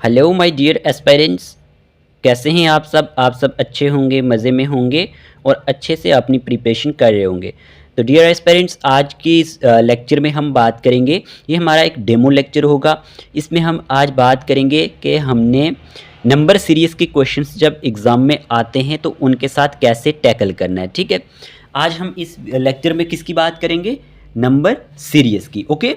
Hello my dear aspirants, कैसे हैं आप सब अच्छे होंगे, मज़े में होंगे और अच्छे से अपनी प्रिपरेशन कर रहे होंगे। तो डियर एस्पायरेंट्स, आज की इस लेक्चर में हम बात करेंगे, ये हमारा एक डेमो लेक्चर होगा। इसमें हम आज बात करेंगे कि हमने नंबर सीरीज़ के क्वेश्चंस जब एग्ज़ाम में आते हैं तो उनके साथ कैसे टैकल करना है। ठीक है, आज हम इस लेक्चर में किसकी बात करेंगे? नंबर सीरीज़ की। ओके,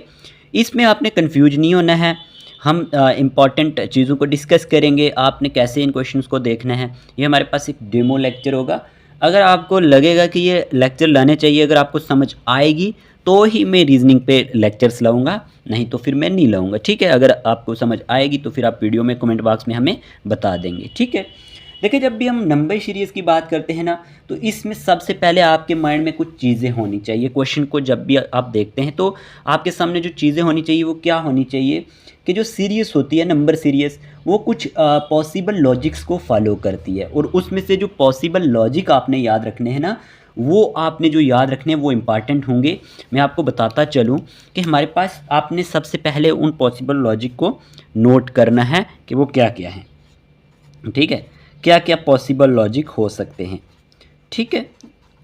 इसमें आपने कन्फ्यूज नहीं होना है। हम इम्पॉर्टेंट चीज़ों को डिस्कस करेंगे, आपने कैसे इन क्वेश्चंस को देखना है। ये हमारे पास एक डेमो लेक्चर होगा। अगर आपको लगेगा कि ये लेक्चर लाने चाहिए, अगर आपको समझ आएगी तो ही मैं रीजनिंग पे लेक्चर्स लाऊंगा, नहीं तो फिर मैं नहीं लाऊंगा। ठीक है, अगर आपको समझ आएगी तो फिर आप वीडियो में कमेंट बॉक्स में हमें बता देंगे। ठीक है, देखिए जब भी हम नंबर सीरीज़ की बात करते हैं ना, तो इसमें सबसे पहले आपके माइंड में कुछ चीज़ें होनी चाहिए। क्वेश्चन को जब भी आप देखते हैं तो आपके सामने जो चीज़ें होनी चाहिए वो क्या होनी चाहिए कि जो सीरीज़ होती है नंबर सीरीज़, वो कुछ पॉसिबल लॉजिक्स को फॉलो करती है, और उसमें से जो पॉसिबल लॉजिक आपने याद रखने हैं ना, वो आपने जो याद रखने हैं वो इम्पॉर्टेंट होंगे। मैं आपको बताता चलूँ कि हमारे पास आपने सबसे पहले उन पॉसिबल लॉजिक को नोट करना है कि वो क्या क्या है। ठीक है, क्या क्या पॉसिबल लॉजिक हो सकते हैं। ठीक है,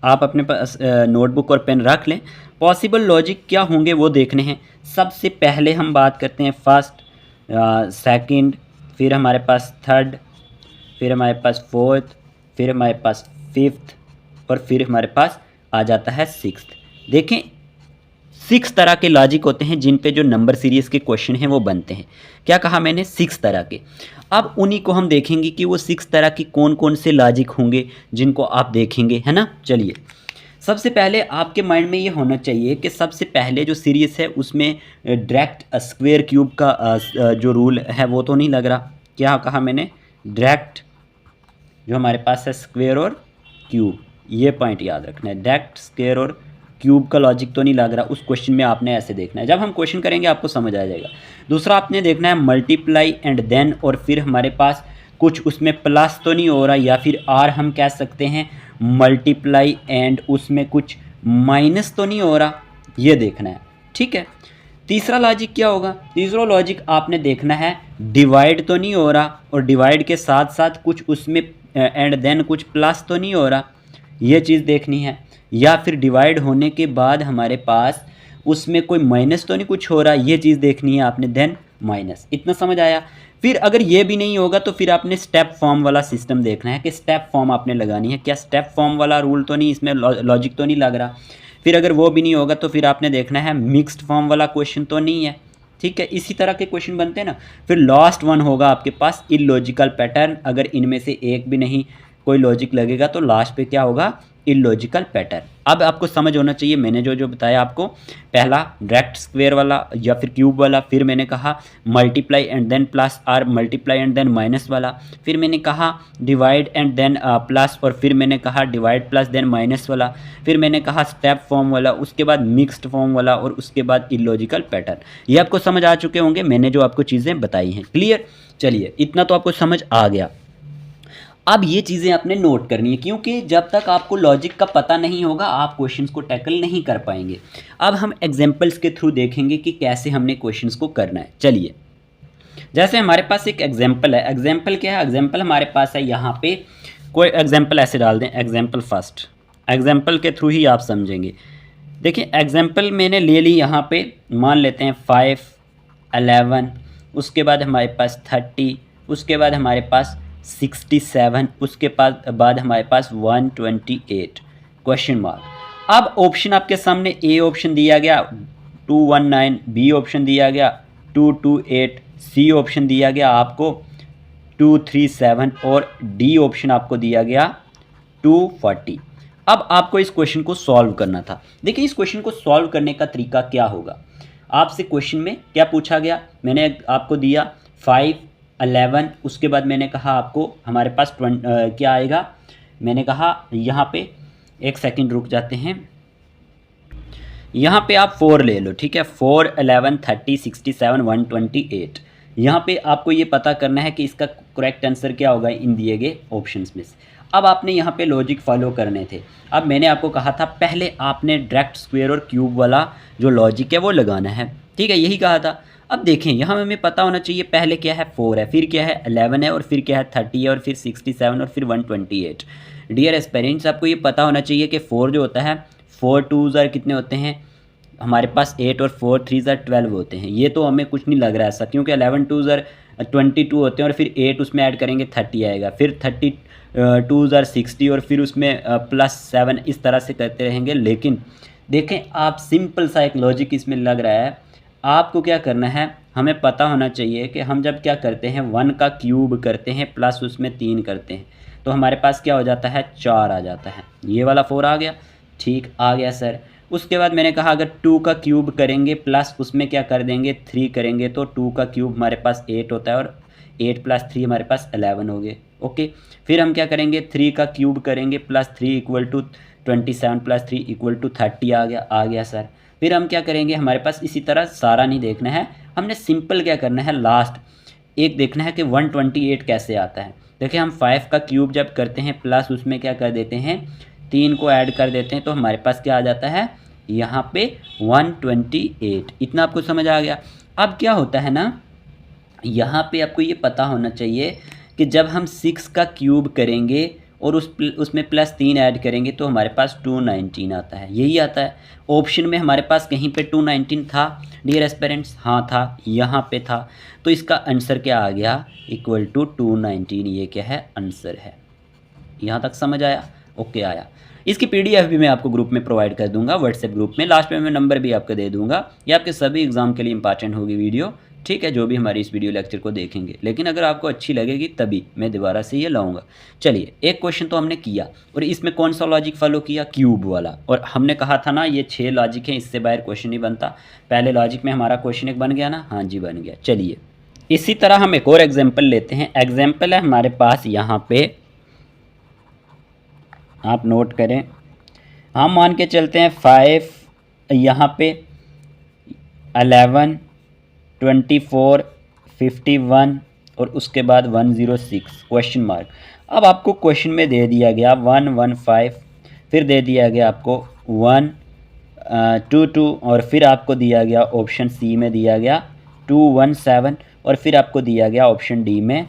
आप अपने पास नोटबुक और पेन रख लें। पॉसिबल लॉजिक क्या होंगे वो देखने हैं। सबसे पहले हम बात करते हैं फर्स्ट, सेकंड, फिर हमारे पास थर्ड, फिर हमारे पास फोर्थ, फिर हमारे पास फिफ्थ, और फिर हमारे पास आ जाता है सिक्स्थ। देखें, 6 तरह के लॉजिक होते हैं जिन पे जो नंबर सीरीज़ के क्वेश्चन हैं वो बनते हैं। क्या कहा मैंने? 6 तरह के। अब उन्हीं को हम देखेंगे कि वो 6 तरह की कौन कौन से लॉजिक होंगे जिनको आप देखेंगे, है ना। चलिए, सबसे पहले आपके माइंड में ये होना चाहिए कि सबसे पहले जो सीरीज़ है उसमें डायरेक्ट स्क्वायर क्यूब का जो रूल है वो तो नहीं लग रहा। क्या कहा मैंने? डायरेक्ट जो हमारे पास है स्क्वायर और क्यूब, ये पॉइंट याद रखना है। डायरेक्ट स्क्वायर और क्यूब का लॉजिक तो नहीं लग रहा। उस क्वेश्चन में आपने ऐसे देखना है, जब हम क्वेश्चन करेंगे आपको समझ आ जाएगा। दूसरा आपने देखना है मल्टीप्लाई एंड देन, और फिर हमारे पास कुछ उसमें प्लस तो नहीं हो रहा, या फिर आर हम कह सकते हैं मल्टीप्लाई एंड उसमें कुछ माइनस तो नहीं हो रहा, ये देखना है। ठीक है, तीसरा लॉजिक क्या होगा? तीसरा लॉजिक आपने देखना है डिवाइड तो नहीं हो रहा, और डिवाइड के साथ साथ कुछ उसमें एंड देन कुछ प्लस तो नहीं हो रहा, ये चीज़ देखनी है। या फिर डिवाइड होने के बाद हमारे पास उसमें कोई माइनस तो नहीं कुछ हो रहा, ये चीज़ देखनी है आपने, देन माइनस। इतना समझ आया? फिर अगर ये भी नहीं होगा तो फिर आपने स्टेप फॉर्म वाला सिस्टम देखना है कि स्टेप फॉर्म आपने लगानी है। क्या स्टेप फॉर्म वाला रूल तो नहीं, इसमें लॉजिक तो नहीं लग रहा। फिर अगर वो भी नहीं होगा तो फिर आपने देखना है मिक्स्ड फॉर्म वाला क्वेश्चन तो नहीं है। ठीक है, इसी तरह के क्वेश्चन बनते हैं ना। फिर लास्ट वन होगा आपके पास इलॉजिकल पैटर्न। अगर इनमें से एक भी नहीं कोई लॉजिक लगेगा तो लास्ट पे क्या होगा? Illogical pattern. अब आपको समझ होना चाहिए मैंने जो जो बताया आपको। पहला डायरेक्ट स्क्वायर वाला या फिर क्यूब वाला, फिर मैंने कहा multiply and then plus or multiply and then minus वाला, फिर मैंने कहा डिवाइड एंड देन प्लस, और फिर मैंने कहा डिवाइड प्लस देन माइनस वाला, फिर मैंने कहा स्टेप फॉर्म वाला, उसके बाद मिक्स्ड फॉर्म वाला, और उसके बाद इलॉजिकल पैटर्न। ये आपको समझ आ चुके होंगे मैंने जो आपको चीज़ें बताई हैं। क्लियर? चलिए, इतना तो आपको समझ आ गया। अब ये चीज़ें आपने नोट करनी है, क्योंकि जब तक आपको लॉजिक का पता नहीं होगा आप क्वेश्चंस को टैकल नहीं कर पाएंगे। अब हम एग्जांपल्स के थ्रू देखेंगे कि कैसे हमने क्वेश्चंस को करना है। चलिए, जैसे हमारे पास एक एग्जांपल है। एग्जांपल क्या है? एग्जांपल हमारे पास है यहाँ पे, कोई एग्जांपल ऐसे डाल दें, एग्जांपल फर्स्ट। एग्जांपल के थ्रू ही आप समझेंगे। देखिए, एग्जांपल मैंने ले ली यहाँ पे, मान लेते हैं 5, 11, उसके बाद हमारे पास 30, उसके बाद हमारे पास 67, उसके बाद हमारे पास 128 क्वेश्चन मार्क। अब ऑप्शन आपके सामने ए ऑप्शन दिया गया 219, बी ऑप्शन दिया गया 228, सी ऑप्शन दिया गया आपको 237, और डी ऑप्शन आपको दिया गया 240। अब आपको इस क्वेश्चन को सॉल्व करना था। देखिए, इस क्वेश्चन को सॉल्व करने का तरीका क्या होगा? आपसे क्वेश्चन में क्या पूछा गया? मैंने आपको दिया 5, 11, उसके बाद मैंने कहा आपको हमारे पास क्या आएगा? मैंने कहा यहाँ पे एक सेकंड रुक जाते हैं, यहाँ पे आप 4 ले लो। ठीक है, 4, 11, 30, 67, 128। यहाँ पे आपको ये पता करना है कि इसका करेक्ट आंसर क्या होगा इन दिए गए ऑप्शंस में से। अब आपने यहाँ पे लॉजिक फॉलो करने थे। अब मैंने आपको कहा था पहले आपने डायरेक्ट स्क्वायर और क्यूब वाला जो लॉजिक है वो लगाना है। ठीक है, यही कहा था। अब देखें यहाँ हमें पता होना चाहिए पहले क्या है 4 है, फिर क्या है 11 है, और फिर क्या है 30 है, और फिर 67 और फिर 128। डियर एस्पेरेंट्स आपको ये पता होना चाहिए कि 4 जो होता है 4 2s कितने होते हैं हमारे पास 8, और 4 3s 12 होते हैं। ये तो हमें कुछ नहीं लग रहा है ऐसा, क्योंकि 11 2s 22 होते हैं, और फिर 8 उसमें ऐड करेंगे 30 आएगा, फिर 32s 60, और फिर उसमें +7 इस तरह से करते रहेंगे। लेकिन देखें आप सिंपल सा एक लॉजिक इसमें लग रहा है। आपको क्या करना है, हमें पता होना चाहिए कि हम जब क्या करते हैं 1 का क्यूब करते हैं प्लस उसमें 3 करते हैं, तो हमारे पास क्या हो जाता है 4 आ जाता है। ये वाला 4 आ गया, ठीक आ गया सर। उसके बाद मैंने कहा अगर 2 का क्यूब करेंगे प्लस उसमें क्या कर देंगे 3 करेंगे, तो 2 का क्यूब हमारे पास 8 होता है, और 8 + 3 हमारे पास 11 हो गए। ओके, फिर हम क्या करेंगे 3 का क्यूब करेंगे प्लस 3 = 27 + 3 = 30 आ गया सर। फिर हम क्या करेंगे, हमारे पास इसी तरह सारा नहीं देखना है, हमने सिंपल क्या करना है लास्ट एक देखना है कि 128 कैसे आता है। देखिए हम 5 का क्यूब जब करते हैं प्लस उसमें क्या कर देते हैं 3 को ऐड कर देते हैं, तो हमारे पास क्या आ जाता है यहाँ पे 128। इतना आपको समझ आ गया। अब क्या होता है ना, यहाँ पे आपको ये पता होना चाहिए कि जब हम 6 का क्यूब करेंगे और उसमें +3 ऐड करेंगे, तो हमारे पास 219 आता है। यही आता है ऑप्शन में हमारे पास कहीं पे 219 था डियर एस्पेरेंट्स, हाँ था, यहाँ पे था, तो इसका आंसर क्या आ गया = 219। ये क्या है आंसर है। यहाँ तक समझ आया? ओके आया। इसकी PDF भी मैं आपको ग्रुप में प्रोवाइड कर दूंगा, व्हाट्सएप ग्रुप में। लास्ट में मैं नंबर भी आपको दे दूंगा। ये आपके सभी एग्जाम के लिए इंपॉर्टेंट होगी वीडियो, ठीक है, जो भी हमारी इस वीडियो लेक्चर को देखेंगे। लेकिन अगर आपको अच्छी लगेगी तभी मैं दोबारा से ये लाऊंगा। चलिए, एक क्वेश्चन तो हमने किया, और इसमें कौन सा लॉजिक फॉलो किया, क्यूब वाला। और हमने कहा था ना ये 6 लॉजिक हैं, इससे बाहर क्वेश्चन नहीं बनता। पहले लॉजिक में हमारा क्वेश्चन एक बन गया ना, हाँ जी बन गया। चलिए इसी तरह हम एक और एग्जाम्पल लेते हैं। एग्जाम्पल है हमारे पास यहाँ पे, आप नोट करें। हम मान के चलते हैं 5, यहाँ पे 11, 24, 51 और उसके बाद 106 क्वेश्चन मार्क। अब आपको क्वेश्चन में दे दिया गया 115, फिर दे दिया गया आपको 122, और फिर आपको दिया गया ऑप्शन सी में दिया गया 217, और फिर आपको दिया गया ऑप्शन डी में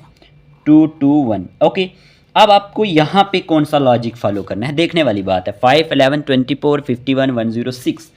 221। ओके, अब आपको यहाँ पे कौन सा लॉजिक फॉलो करना है, देखने वाली बात है। 5, 11, 24, 51, 106।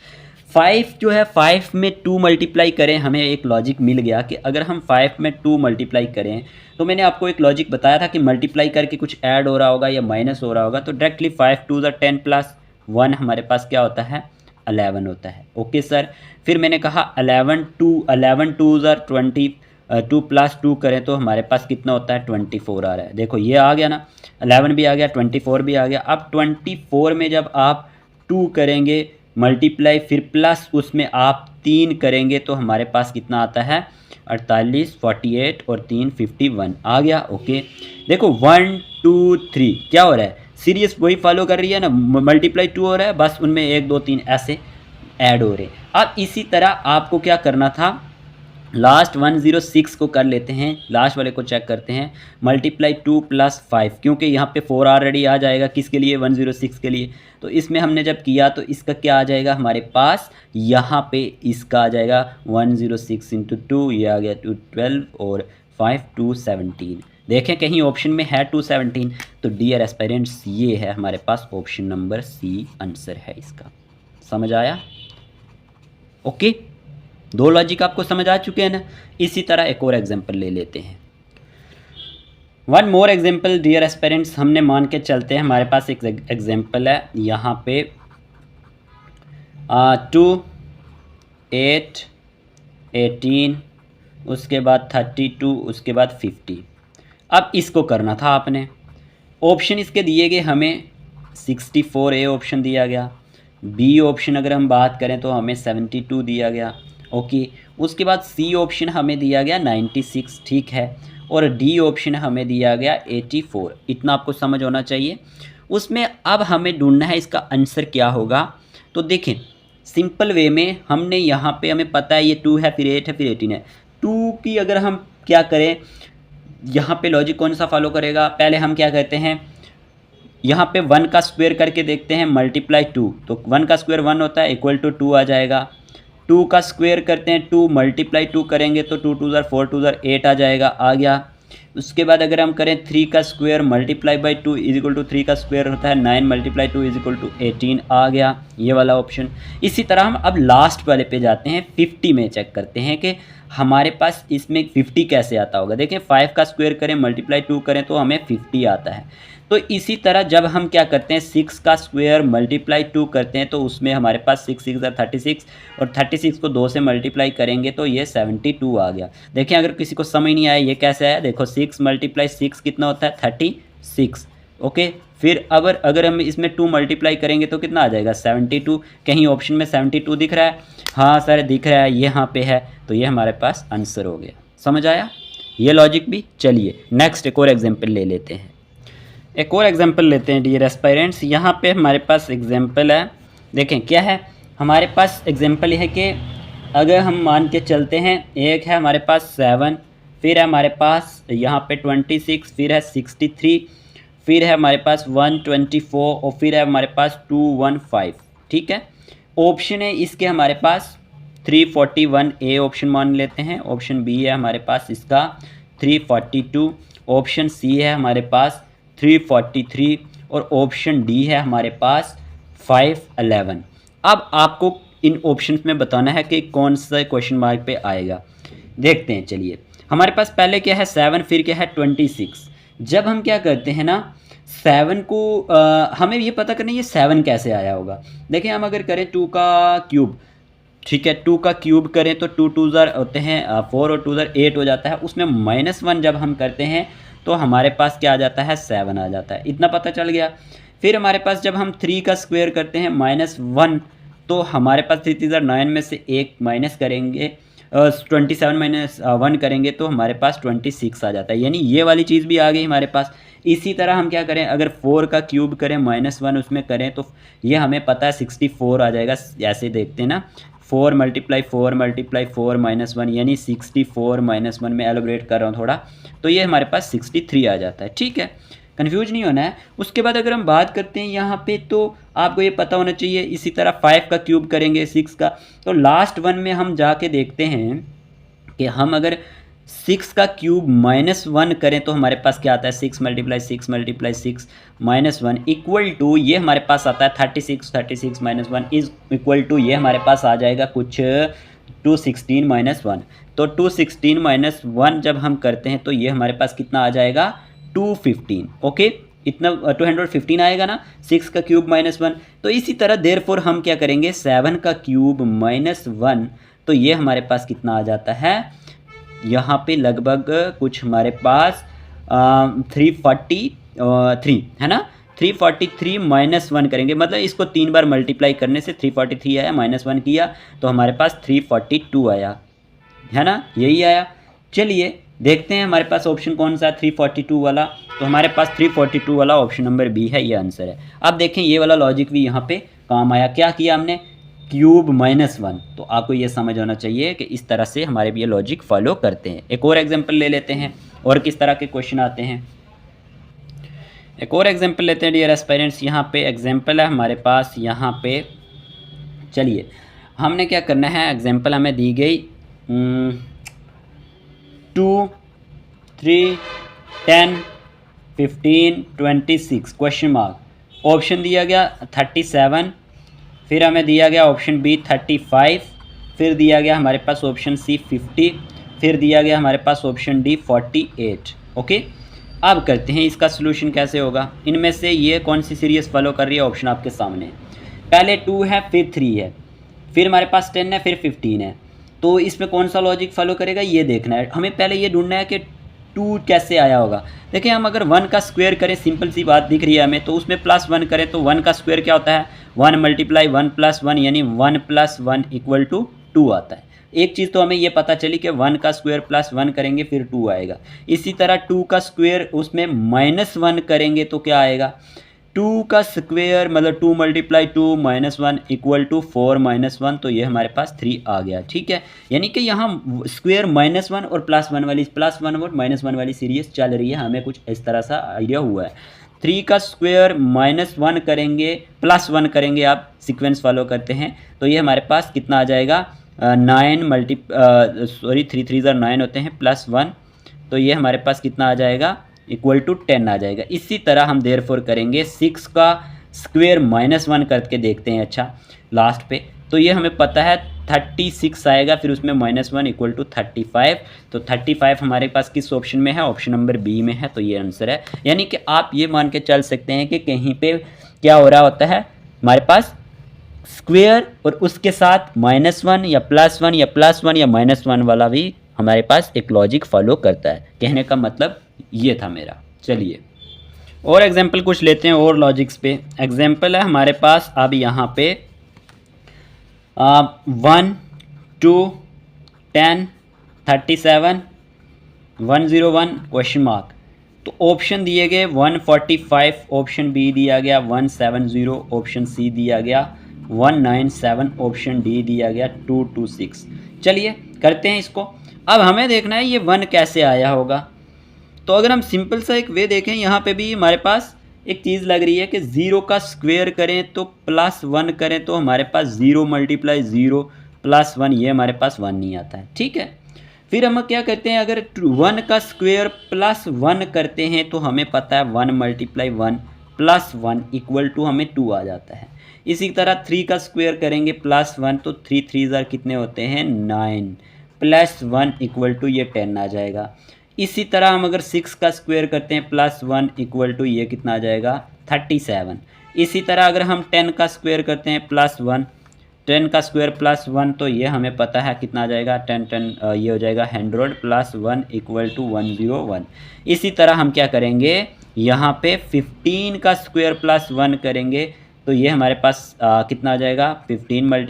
5 जो है 5 में 2 मल्टीप्लाई करें, हमें एक लॉजिक मिल गया कि अगर हम 5 में 2 मल्टीप्लाई करें, तो मैंने आपको एक लॉजिक बताया था कि मल्टीप्लाई करके कुछ ऐड हो रहा होगा या माइनस हो रहा होगा, तो डायरेक्टली 5 2s 10 + 1 हमारे पास क्या होता है 11 होता है। ओके सर, फिर मैंने कहा 11 2s 20, 2 + 2 करें तो हमारे पास कितना होता है 24 आ रहा है। देखो ये आ गया ना, 11 भी आ गया, 24 भी आ गया। अब 24 में जब आप 2 करेंगे मल्टीप्लाई, फिर प्लस उसमें आप 3 करेंगे, तो हमारे पास कितना आता है 48, 48 और 3 51 आ गया। ओके, देखो 1 2 3 क्या हो रहा है, सीरीज वही फॉलो कर रही है ना, मल्टीप्लाई 2 हो रहा है, बस उनमें 1 2 3 ऐसे ऐड हो रहे हैं। अब इसी तरह आपको क्या करना था, लास्ट 106 को कर लेते हैं, लास्ट वाले को चेक करते हैं। मल्टीप्लाई 2 + 5, क्योंकि यहाँ पे 4 ऑलरेडी आ जाएगा किसके लिए 106 के लिए, तो इसमें हमने जब किया तो इसका क्या आ जाएगा हमारे पास, यहाँ पे इसका आ जाएगा 106 × 2, ये आ गया 212, और 5 217। देखें कहीं ऑप्शन में है 217, तो डियर एस्पायरेंट्स ये है हमारे पास ऑप्शन नंबर सी आंसर है इसका। समझ आया? ओके, 2 लॉजिक आपको समझ आ चुके हैं ना। इसी तरह एक और एग्जांपल ले लेते हैं। One more example dear aspirants, हमने मान के चलते हैं हमारे पास एक एग्जांपल है यहाँ पे 2 8 18, उसके बाद 32, उसके बाद 50। अब इसको करना था आपने, ऑप्शन इसके दिए गए हमें 64A ऑप्शन दिया गया, बी ऑप्शन अगर हम बात करें तो हमें 72 दिया गया। ओके, उसके बाद सी ऑप्शन हमें दिया गया 96, ठीक है, और डी ऑप्शन हमें दिया गया 84। इतना आपको समझ होना चाहिए। उसमें अब हमें ढूंढना है इसका आंसर क्या होगा। तो देखें सिंपल वे में हमने यहाँ पे हमें पता है ये 2 है, फिर 8 है, फिर 18 है। 2 की अगर हम क्या करें, यहाँ पे लॉजिक कौन सा फॉलो करेगा, पहले हम क्या कहते हैं यहाँ पे 1 का स्क्वायर करके देखते हैं, मल्टीप्लाई 2, तो 1 का स्क्वायर 1 होता है, इक्वल टू 2 आ जाएगा। 2 का स्क्वायर करते हैं, 2 मल्टीप्लाई 2 करेंगे तो 2 2 ज़ार 4 2 ज़ार 8 आ जाएगा, आ गया। उसके बाद अगर हम करें 3 का square multiply by 2 is equal to 3 का स्क्वायर होता है 9 मल्टीप्लाई 2 इज इक्वल टू 18, आ गया ये वाला ऑप्शन। इसी तरह हम अब लास्ट वाले पे जाते हैं, 50 में चेक करते हैं कि हमारे पास इसमें 50 कैसे आता होगा। देखें 5 का स्क्वायर करें मल्टीप्लाई 2 करें तो हमें 50 आता है। तो इसी तरह जब हम क्या करते हैं 6 का स्क्वायर मल्टीप्लाई 2 करते हैं तो उसमें हमारे पास 6 6 36 और 36 को 2 से मल्टीप्लाई करेंगे तो ये 72 आ गया। देखें अगर किसी को समझ नहीं आया ये कैसे आया, देखो 6 मल्टीप्लाई 6 कितना होता है 36, ओके। फिर अगर हम इसमें 2 मल्टीप्लाई करेंगे तो कितना आ जाएगा 72। कहीं ऑप्शन में 72 दिख रहा है? हाँ सर दिख रहा है, ये यहाँ पे है, तो ये हमारे पास आंसर हो गया। समझ आया ये लॉजिक भी? चलिए नेक्स्ट एक और एग्जाम्पल ले लेते हैं। एक और एग्जाम्पल लेते हैं डियर एस्पायरेंट्स। यहाँ पे हमारे पास एग्जाम्पल है, देखें क्या है हमारे पास एग्जाम्पल है कि अगर हम मान के चलते हैं, एक है हमारे पास 7, फिर है हमारे पास यहाँ पे 26, फिर है 63, फिर है हमारे पास 124 और फिर है हमारे पास 215, ठीक है। ऑप्शन है इसके हमारे पास 341 ए ऑप्शन मान लेते हैं, ऑप्शन बी है हमारे पास इसका 342, ऑप्शन सी है हमारे पास 343 और ऑप्शन डी है हमारे पास 511। अब आपको इन ऑप्शंस में बताना है कि कौन सा क्वेश्चन मार्क पे आएगा। देखते हैं चलिए। हमारे पास पहले क्या है 7, फिर क्या है 26। जब हम क्या करते हैं ना 7 को हमें ये पता करना है ये 7 कैसे आया होगा। देखिए हम अगर करें 2 का क्यूब, ठीक है 2 का क्यूब करें तो 2 2 ज़ार होते हैं 4 और 2 ज़ार 8 हो जाता है। उसमें -1 जब हम करते हैं तो हमारे पास क्या आ जाता है 7 आ जाता है, इतना पता चल गया। फिर हमारे पास जब हम 3 का स्क्वायर करते हैं -1 तो हमारे पास 3 3 ज़ार 9 में से एक माइनस करेंगे 27 - 1 करेंगे तो हमारे पास 26 आ जाता है, यानी ये वाली चीज़ भी आ गई हमारे पास। इसी तरह हम क्या करें अगर 4 का क्यूब करें -1 उसमें करें तो ये हमें पता है 64 आ जाएगा। ऐसे देखते हैं ना 4 मल्टीप्लाई 4 मल्टीप्लाई 4 -1 यानी 64 -1 में एलोब्रेट कर रहा हूँ थोड़ा, तो ये हमारे पास 63 आ जाता है, ठीक है। कन्फ्यूज नहीं होना है। उसके बाद अगर हम बात करते हैं यहाँ पे तो आपको ये पता होना चाहिए। इसी तरह 5 का क्यूब करेंगे 6 का, तो लास्ट वन में हम जाके देखते हैं कि हम अगर 6 का क्यूब -1 करें तो हमारे पास क्या आता है 6 मल्टीप्लाई 6 मल्टीप्लाई 6 -1 इक्वल टू ये हमारे पास आता है 36 36 -1 इज इक्वल टू ये हमारे पास आ जाएगा कुछ 216 -1। तो 216 -1 जब हम करते हैं तो ये हमारे पास कितना आ जाएगा 215, ओके। इतना 215 आएगा ना 6 का क्यूब -1। तो इसी तरह देयरफॉर हम क्या करेंगे 7 का क्यूब -1 तो ये हमारे पास कितना आ जाता है यहाँ पे लगभग कुछ हमारे पास 343 है ना। 343 -1 करेंगे, मतलब इसको 3 बार मल्टीप्लाई करने से 343 आया, -1 किया तो हमारे पास 342 आया, है ना, यही आया। चलिए देखते हैं हमारे पास ऑप्शन कौन सा है 342 वाला। तो हमारे पास 342 वाला ऑप्शन नंबर बी है, ये आंसर है। अब देखें ये वाला लॉजिक भी यहाँ पे काम आया। क्या किया हमने क्यूब -1, तो आपको ये समझ होना चाहिए कि इस तरह से हमारे भी ये लॉजिक फॉलो करते हैं। एक और एग्जांपल ले लेते हैं और किस तरह के क्वेश्चन आते हैं। एक और एग्जांपल लेते हैं डियर एस्पायरेंट्स। यहाँ पे एग्जांपल है हमारे पास यहाँ पे, चलिए हमने क्या करना है एग्जांपल हमें दी गई 2 3 10 15 26 क्वेश्चन मार्क। ऑप्शन दिया गया 37, फिर हमें दिया गया ऑप्शन बी 35, फिर दिया गया हमारे पास ऑप्शन सी 50, फिर दिया गया हमारे पास ऑप्शन डी 48, ओके। अब करते हैं इसका सोल्यूशन कैसे होगा। इनमें से ये कौन सी सीरीज फॉलो कर रही है, ऑप्शन आपके सामने है। पहले 2 है, फिर 3 है, फिर हमारे पास 10 है, फिर 15 है। तो इसमें कौन सा लॉजिक फॉलो करेगा ये देखना है हमें। पहले ये ढूंढना है कि 2 कैसे आया होगा। देखिए हम अगर 1 का स्क्वायर करें, सिंपल सी बात दिख रही है हमें, तो उसमें +1 करें तो 1 का स्क्वायर क्या होता है 1 मल्टीप्लाई 1 + 1 यानी 1 + 1 = 2 आता है। एक चीज़ तो हमें ये पता चली कि 1 का स्क्वायर +1 करेंगे फिर 2 आएगा। इसी तरह 2 का स्क्वायर उसमें -1 करेंगे तो क्या आएगा 2 का स्क्वायर मतलब 2 मल्टीप्लाई 2 -1 = 4 -1, तो ये हमारे पास 3 आ गया, ठीक है। यानी कि यहाँ स्क्वायर -1 और +1 वाली +1 और -1 वाली सीरीज चल रही है, हमें कुछ इस तरह सा आइडिया हुआ है। 3 का स्क्वायर -1 करेंगे +1 करेंगे, आप सीक्वेंस फॉलो करते हैं तो ये हमारे पास कितना आ जाएगा 9 मल्टी सॉरी 3 3 9 होते हैं प्लस 1, तो ये हमारे पास कितना आ जाएगा, इक्वल टू 10 आ जाएगा। इसी तरह हम देयरफॉर करेंगे 6 का स्क्वेयर -1 करके देखते हैं। अच्छा लास्ट पे तो ये हमें पता है 36 आएगा, फिर उसमें -1 इक्वल टू 35। तो 35 हमारे पास किस ऑप्शन में है, ऑप्शन नंबर बी में है, तो ये आंसर है। यानी कि आप ये मान के चल सकते हैं कि कहीं पे क्या हो रहा होता है, हमारे पास स्क्वेयर और उसके साथ -1 या +1 या +1 या -1 वाला भी हमारे पास एक लॉजिक फॉलो करता है। कहने का मतलब ये था मेरा। चलिए और एग्जाम्पल कुछ लेते हैं और लॉजिक्स पे। एग्जाम्पल है हमारे पास अब यहाँ पे 1 2 10 37 101 क्वेश्चन मार्क। तो ऑप्शन दिए गए 145 ऑप्शन बी दिया गया, 170 ऑप्शन सी दिया गया, 197 ऑप्शन डी दिया गया, 226। चलिए करते हैं इसको। अब हमें देखना है ये 1 कैसे आया होगा। तो अगर हम सिंपल सा एक वे देखें, यहाँ पे भी हमारे पास एक चीज़ लग रही है कि 0 का स्क्वेयर करें तो +1 करें तो हमारे पास 0 × 0 +1, ये हमारे पास 1 नहीं आता है। ठीक है, फिर हम क्या करते हैं, अगर 1 का स्क्वेयर +1 करते हैं तो हमें पता है 1 × 1 +1 इक्वल टू हमें 2 आ जाता है। इसी तरह 3 का स्क्वेयर करेंगे +1 तो 3 3 कितने होते हैं 9, +1 इक्वल टू ये 10 आ जाएगा। इसी तरह हम अगर 6 का स्क्वायर करते हैं +1 इक्वल टू ये कितना आ जाएगा 37। इसी तरह अगर हम 10 का स्क्वायर करते हैं +1, 10 का स्क्वायर +1 तो ये हमें पता है कितना आ जाएगा 10 10 ये हो जाएगा 100 +1 इक्वल टू 101। इसी तरह हम क्या करेंगे, यहाँ पे 15 का स्क्वायर +1 करेंगे तो ये हमारे पास कितना आ जाएगा 15 ×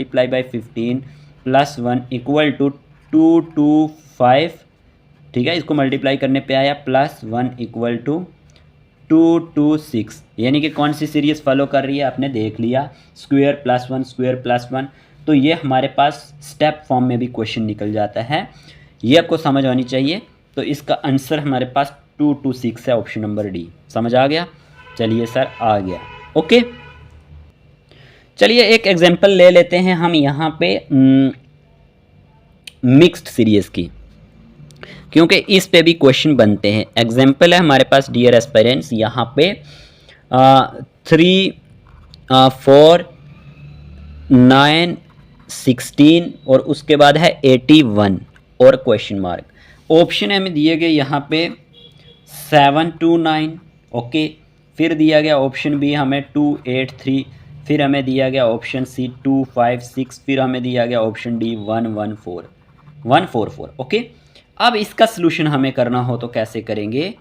15 +1 इक्वल टू 225। ठीक है, इसको मल्टीप्लाई करने पे आया +1 इक्वल टू 226। यानी कि कौन सी सीरीज फॉलो कर रही है आपने देख लिया, स्क्वायर +1 स्क्वायर +1। तो ये हमारे पास स्टेप फॉर्म में भी क्वेश्चन निकल जाता है, ये आपको समझ आनी चाहिए। तो इसका आंसर हमारे पास 226 है, ऑप्शन नंबर डी। समझ आ गया? चलिए सर आ गया, ओके। चलिए एक एग्जांपल ले लेते हैं हम यहाँ पे मिक्स्ड सीरीज की, क्योंकि इस पे भी क्वेश्चन बनते हैं। एग्जाम्पल है हमारे पास डियर एस्पायरेंट्स, यहाँ पे 3 4 9 16 और उसके बाद है 81 और क्वेश्चन मार्क। ऑप्शन हमें दिए गए यहाँ पे 7 2 9, ओके। फिर दिया गया ऑप्शन बी हमें 2 8 3, फिर हमें दिया गया ऑप्शन सी 2 5 6, फिर हमें दिया गया ऑप्शन डी 1 1 4 1 4 4, ओके। अब इसका सलूशन हमें करना हो तो कैसे करेंगे,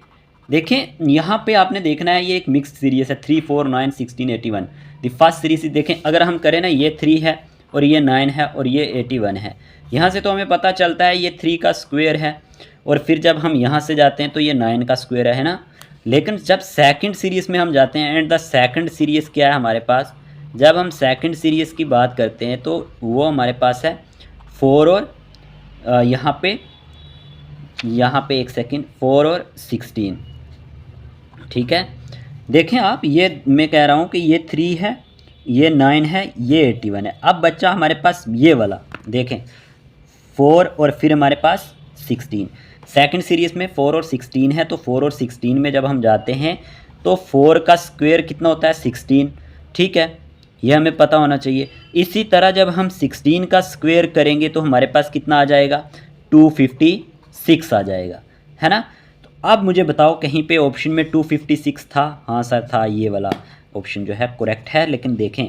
देखें यहाँ पे आपने देखना है ये एक मिक्स्ड सीरीज है 3 4 9 16 81। द फर्स्ट सीरीज देखें, अगर हम करें ना ये 3 है और ये 9 है और ये 81 है, यहाँ से तो हमें पता चलता है ये 3 का स्क्वायर है, और फिर जब हम यहाँ से जाते हैं तो ये 9 का स्क्वायर है ना। लेकिन जब सेकंड सीरीज़ में हम जाते हैं, एंड द सेकंड सीरीज़ क्या है हमारे पास, जब हम सेकंड सीरीज़ की बात करते हैं तो वो हमारे पास है 4 और यहाँ पे एक सेकंड 4 और 16। ठीक है, देखें आप, ये मैं कह रहा हूँ कि ये 3 है, ये 9 है, ये 81 है। अब बच्चा हमारे पास ये वाला देखें 4 और फिर हमारे पास 16। सेकंड सीरीज़ में 4 और 16 है, तो 4 और 16 में जब हम जाते हैं तो 4 का स्क्वायर कितना होता है 16। ठीक है, यह हमें पता होना चाहिए। इसी तरह जब हम 16 का स्क्वायर करेंगे तो हमारे पास कितना आ जाएगा 256 आ जाएगा, है ना। तो अब मुझे बताओ कहीं पे ऑप्शन में 256 था? हाँ सर था, ये वाला ऑप्शन जो है करेक्ट है। लेकिन देखें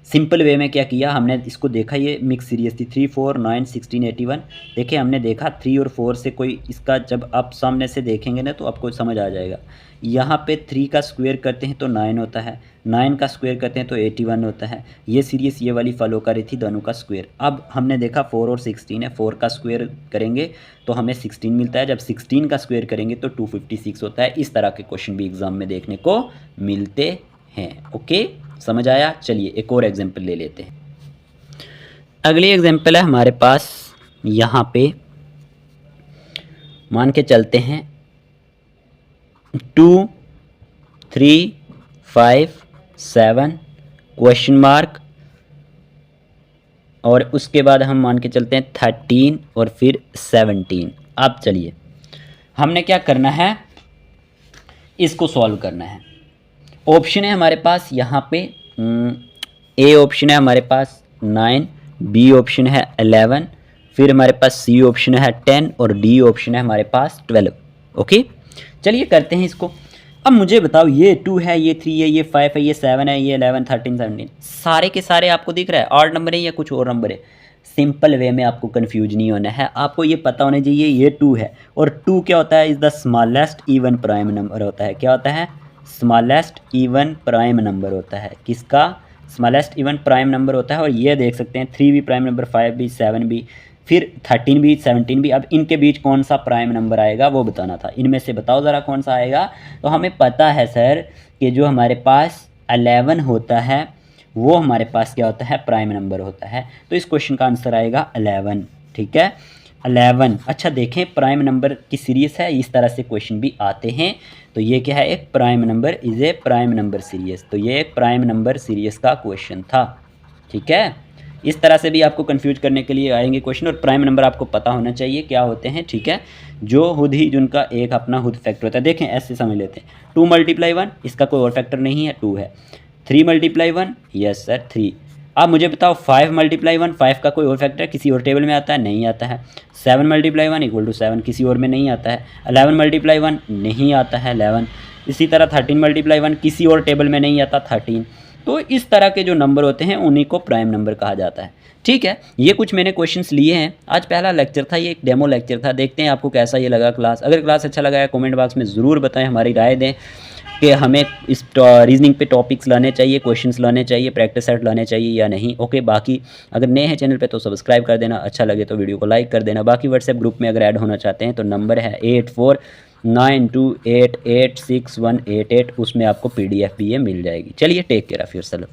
सिंपल वे में क्या किया हमने, इसको देखा ये मिक्स सीरीज थी 3 4 9 16 81। देखिए हमने देखा 3 और 4 से कोई इसका, जब आप सामने से देखेंगे ना तो आपको समझ आ जाएगा। यहाँ पे 3 का स्क्वायर करते हैं तो 9 होता है, 9 का स्क्वायर करते हैं तो 81 होता है। ये सीरीज़ ये वाली फॉलो कर रही थी दोनों का स्क्वायर। अब हमने देखा 4 और 16 है, 4 का स्क्वायर करेंगे तो हमें 16 मिलता है, जब 16 का स्क्वायर करेंगे तो 256 होता है। इस तरह के क्वेश्चन भी एग्जाम में देखने को मिलते हैं। ओके, समझ आया? चलिए एक और एग्जाम्पल ले लेते हैं। अगली एग्जाम्पल है हमारे पास, यहाँ पे मान के चलते हैं 2 3 5 7 क्वेश्चन मार्क और उसके बाद हम मान के चलते हैं 13 और फिर 17। अब चलिए हमने क्या करना है, इसको सॉल्व करना है। ऑप्शन है हमारे पास यहाँ पे ए ऑप्शन है हमारे पास 9, बी ऑप्शन है 11, फिर हमारे पास सी ऑप्शन है 10 और डी ऑप्शन है हमारे पास 12। ओके, चलिए करते हैं इसको। अब मुझे बताओ, ये 2 है, ये 3 है, ये 5 है, ये 7 है, ये 11, 13, 17, सारे के सारे आपको दिख रहा है ऑड नंबर है या कुछ और नंबर है? सिंपल वे में आपको कंफ्यूज नहीं होना है, आपको ये पता होना चाहिए ये 2 है। और 2 क्या होता है? Is the smallest even prime number होता है। क्या होता है? स्मॉलेस्ट इवन प्राइम नंबर होता है। किसका? स्मॉलेस्ट इवन प्राइम नंबर होता है। और ये देख सकते हैं 3 भी प्राइम नंबर, 5 भी, 7 भी, फिर 13 भी, 17 भी। अब इनके बीच कौन सा प्राइम नंबर आएगा वो बताना था। इनमें से बताओ ज़रा कौन सा आएगा। तो हमें पता है सर कि जो हमारे पास 11 होता है वो हमारे पास क्या होता है? प्राइम नंबर होता है। तो इस क्वेश्चन का आंसर आएगा 11। ठीक है, 11। अच्छा देखें, प्राइम नंबर की सीरीज़ है, इस तरह से क्वेश्चन भी आते हैं। तो ये क्या है? एक prime number is a prime number series. तो ये एक प्राइम नंबर सीरीज़ का क्वेश्चन था। ठीक है, इस तरह से भी आपको कंफ्यूज करने के लिए आएंगे क्वेश्चन। और प्राइम नंबर आपको पता होना चाहिए क्या होते हैं। ठीक है, जो खुद ही जिनका एक अपना खुद फैक्टर होता है। देखें ऐसे समझ लेते हैं, 2 × 1, इसका कोई और फैक्टर नहीं है, 2 है। 3 × 1, यस सर 3। अब मुझे बताओ 5 × 1, 5 का कोई और फैक्टर किसी और टेबल में आता है? नहीं आता है। 7 × 1 = 7, किसी और में नहीं आता है। 11 × 1 नहीं आता है, 11। इसी तरह 13 × 1 किसी और टेबल में नहीं आता, 13। तो इस तरह के जो नंबर होते हैं उन्हीं को प्राइम नंबर कहा जाता है। ठीक है, ये कुछ मैंने क्वेश्चंस लिए हैं। आज पहला लेक्चर था, ये एक डेमो लेक्चर था। देखते हैं आपको कैसा ये लगा क्लास। अगर क्लास अच्छा लगा है कमेंट बॉक्स में ज़रूर बताएं, हमारी राय दें कि हमें इस रीजनिंग पे टॉपिक्स लाने चाहिए, क्वेश्चंस लाने चाहिए, प्रैक्टिस सेट लाने चाहिए या नहीं। ओके, बाकी अगर नए हैं चैनल पे तो सब्सक्राइब कर देना, अच्छा लगे तो वीडियो को लाइक कर देना। बाकी व्हाट्सएप ग्रुप में अगर ऐड होना चाहते हैं तो नंबर है 8492886188, उसमें आपको PDF भी ये मिल जाएगी। चलिए टेक केयर ऑफ़ योरसेल्फ।